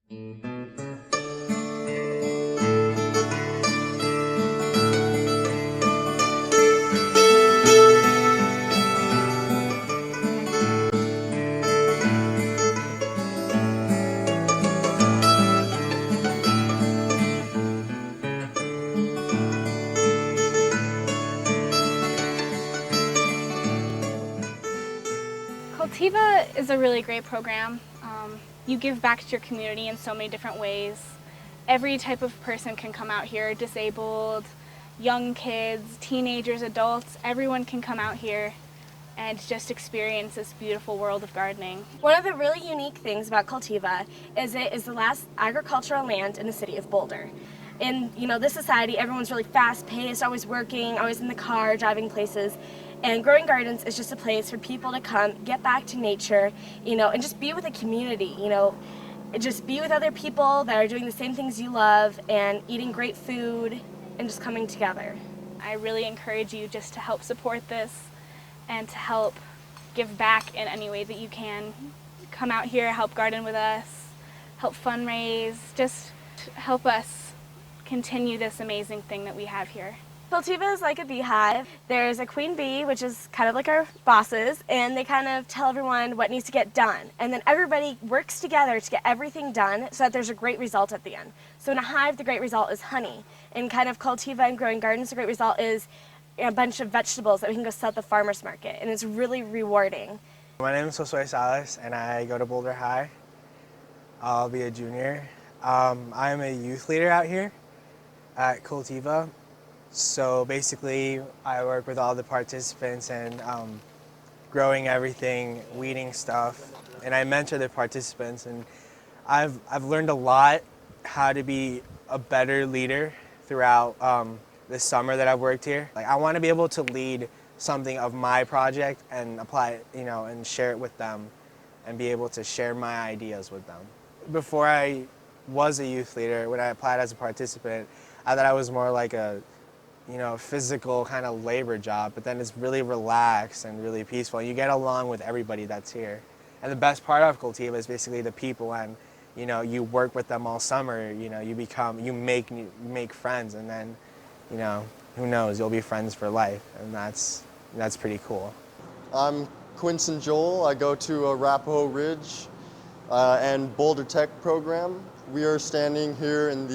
Cultiva is a really great program. You give back to your community in so many different ways. Every type of person can come out here, disabled, young kids, teenagers, adults, everyone can come out here and just experience this beautiful world of gardening. One of the really unique things about Cultiva is it is the last agricultural land in the city of Boulder. In this society, everyone's really fast-paced, always working, always in the car, driving places. And Growing Gardens is just a place for people to come, get back to nature, and just be with a community, just be with other people that are doing the same things you love and eating great food and just coming together. I really encourage you just to help support this and to help give back in any way that you can. Come out here, help garden with us, help fundraise, just help us continue this amazing thing that we have here. Cultiva is like a beehive. There's a queen bee, which is kind of like our bosses, and they kind of tell everyone what needs to get done. And then everybody works together to get everything done so that there's a great result at the end. So in a hive, the great result is honey. In kind of Cultiva and Growing Gardens, the great result is a bunch of vegetables that we can go sell at the farmer's market, and it's really rewarding. My name is Josue Salas, and I go to Boulder High. I'll be a junior. I'm a youth leader out here at Cultiva. So basically, I work with all the participants and growing everything, weeding stuff, and I mentor the participants. And I've learned a lot how to be a better leader throughout this summer that I've worked here. Like, I want to be able to lead something of my project and apply it, and share it with them, and be able to share my ideas with them. Before I was a youth leader, when I applied as a participant, I thought I was more like a physical kind of labor job, but then it's really relaxed and really peaceful. You get along with everybody that's here. And the best part of Cultiva is basically the people, and you work with them all summer. You make friends, and then who knows, you'll be friends for life, and that's pretty cool. I'm Quinson Joel. I go to Arapahoe Ridge and Boulder Tech program. We are standing here in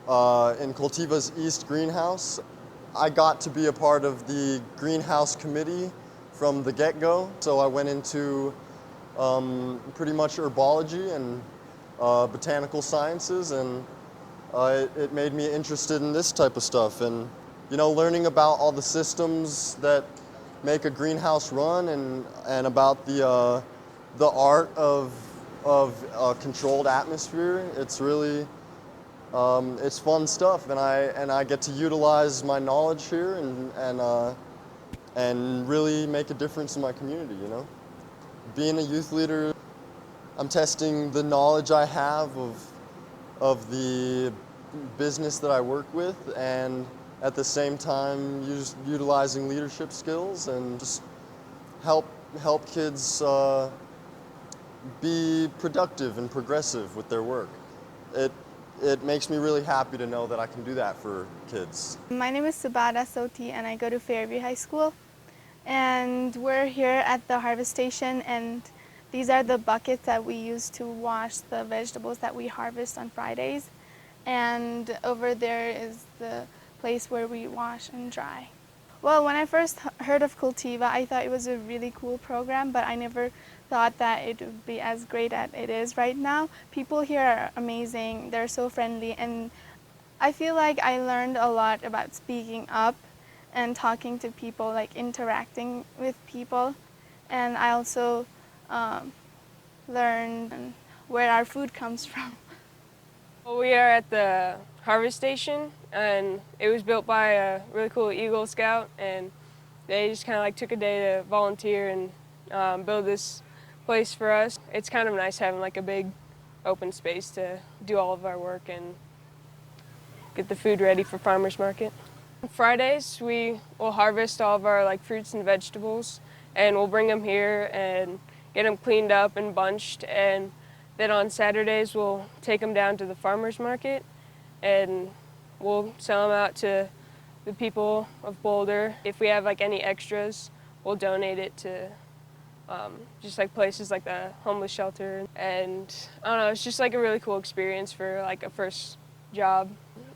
Cultiva's East Greenhouse. I got to be a part of the greenhouse committee from the get-go. So I went into pretty much herbology and botanical sciences, and it made me interested in this type of stuff. And learning about all the systems that make a greenhouse run, and about the art of a controlled atmosphere. It's really it's fun stuff, and I get to utilize my knowledge here and really make a difference in my community. Being a youth leader, I'm testing the knowledge I have of the business that I work with, and at the same time utilizing leadership skills and just help kids be productive and progressive with their work. It makes me really happy to know that I can do that for kids. My name is Subhada Soti, and I go to Fairview High School. And we're here at the harvest station, and these are the buckets that we use to wash the vegetables that we harvest on Fridays. And over there is the place where we wash and dry. Well, when I first heard of Cultiva, I thought it was a really cool program, but I never thought that it would be as great as it is right now. People here are amazing, they're so friendly, and I feel like I learned a lot about speaking up and talking to people, like interacting with people. And I also learned where our food comes from. Well, we are at the harvest station, and it was built by a really cool Eagle Scout, and they just kind of took a day to volunteer and build this place for us. It's kind of nice having a big open space to do all of our work and get the food ready for farmers market. On Fridays, we will harvest all of our fruits and vegetables, and we'll bring them here and get them cleaned up and bunched, and Then on Saturdays we'll take them down to the farmers market and we'll sell them out to the people of Boulder. If we have like any extras, we'll donate it to just like places like the homeless shelter. And I don't know, it's just like a really cool experience for like a first job.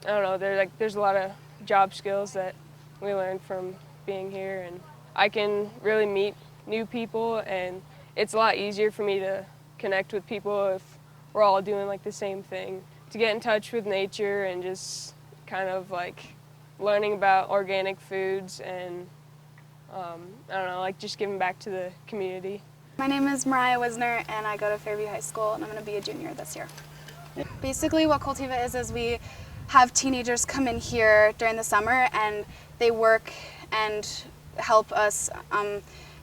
I don't know, there's a lot of job skills that we learned from being here, and I can really meet new people, and it's a lot easier for me to connect with people if we're all doing like the same thing. To get in touch with nature and just kind of like learning about organic foods and I don't know, like just giving back to the community. My name is Mariah Wisner and I go to Fairview High School and I'm going to be a junior this year. Basically what Cultiva is we have teenagers come in here during the summer and they work and help us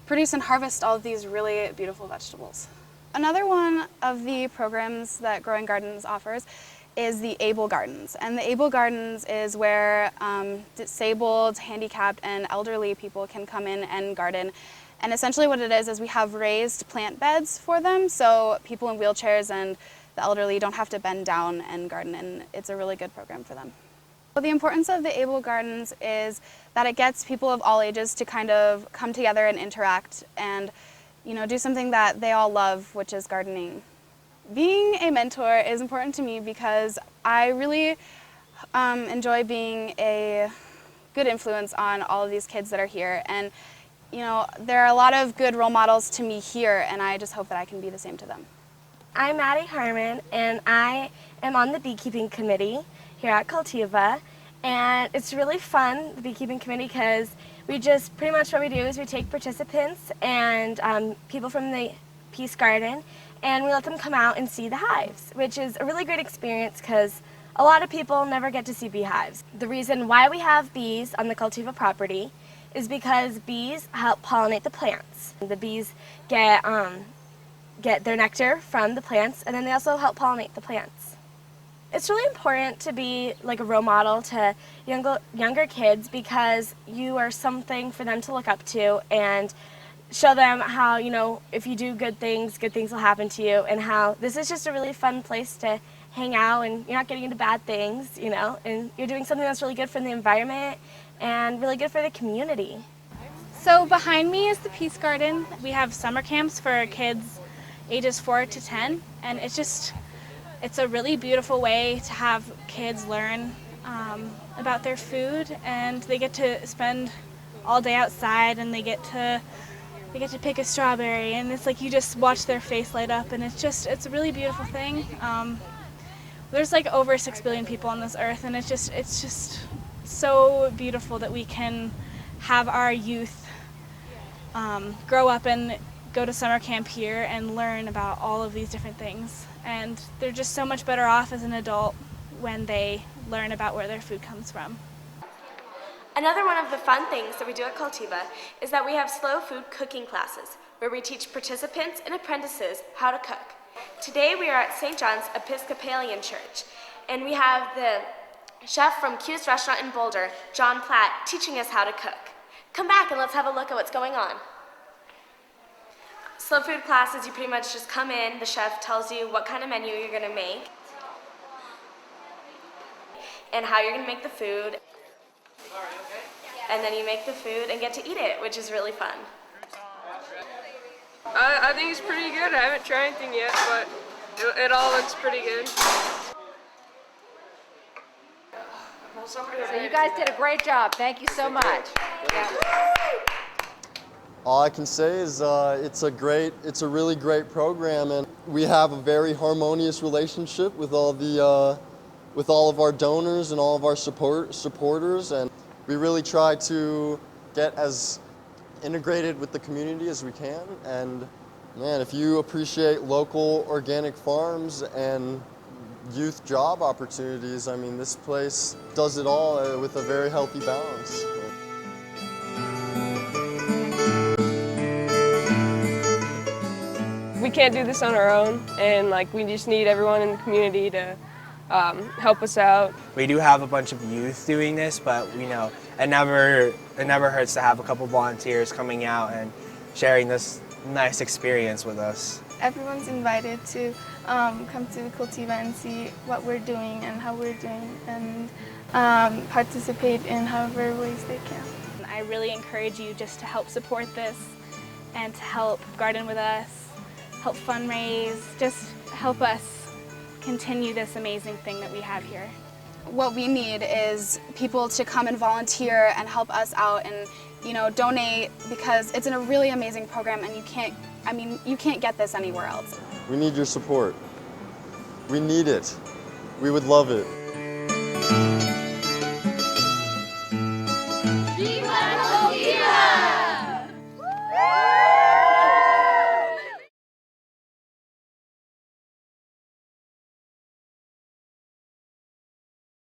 produce and harvest all of these really beautiful vegetables. Another one of the programs that Growing Gardens offers is the Able Gardens. And the Able Gardens is where disabled, handicapped, and elderly people can come in and garden. And essentially what it is we have raised plant beds for them, so people in wheelchairs and the elderly don't have to bend down and garden, and it's a really good program for them. Well, the importance of the Able Gardens is that it gets people of all ages to kind of come together and interact and do something that they all love, which is gardening. Being a mentor is important to me because I really enjoy being a good influence on all of these kids that are here. And there are a lot of good role models to me here, and I just hope that I can be the same to them. I'm Maddie Harmon, and I am on the beekeeping committee here at Cultiva. And it's really fun, the beekeeping committee, because pretty much what we do is we take participants and people from the Peace Garden, and we let them come out and see the hives, which is a really great experience because a lot of people never get to see beehives. The reason why we have bees on the Cultiva property is because bees help pollinate the plants. The bees get their nectar from the plants, and then they also help pollinate the plants. It's really important to be like a role model to younger kids because you are something for them to look up to and show them how, if you do good things will happen to you, and how this is just a really fun place to hang out and you're not getting into bad things, and you're doing something that's really good for the environment and really good for the community. So behind me is the Peace Garden. We have summer camps for kids ages 4 to 10, and it's a really beautiful way to have kids learn about their food, and they get to spend all day outside, and they get to pick a strawberry, and it's like you just watch their face light up, and it's a really beautiful thing. There's like over 6 billion people on this earth, and it's just so beautiful that we can have our youth grow up and go to summer camp here and learn about all of these different things. And they're just so much better off as an adult when they learn about where their food comes from. Another one of the fun things that we do at Cultiva is that we have slow food cooking classes where we teach participants and apprentices how to cook. Today we are at St. John's Episcopalian Church, and we have the chef from Cutest Restaurant in Boulder, John Platt, teaching us how to cook. Come back and let's have a look at what's going on. Slow food classes, you pretty much just come in, the chef tells you what kind of menu you're going to make and how you're going to make the food. And then you make the food and get to eat it, which is really fun. I think it's pretty good. I haven't tried anything yet, but it all looks pretty good. So you guys did a great job. Thank you so much. All I can say is it's a really great program, and we have a very harmonious relationship with all of our donors and all of our supporters, and we really try to get as integrated with the community as we can. And man, if you appreciate local organic farms and youth job opportunities, I mean, this place does it all with a very healthy balance. We can't do this on our own, and we just need everyone in the community to help us out. We do have a bunch of youth doing this, but it never hurts to have a couple volunteers coming out and sharing this nice experience with us. Everyone's invited to come to Cultiva and see what we're doing and how we're doing, and participate in however ways they can. I really encourage you just to help support this and to help garden with us, help fundraise, just help us continue this amazing thing that we have here. What we need is people to come and volunteer and help us out and, you know, donate, because it's a really amazing program and you can't get this anywhere else. We need your support. We need it. We would love it.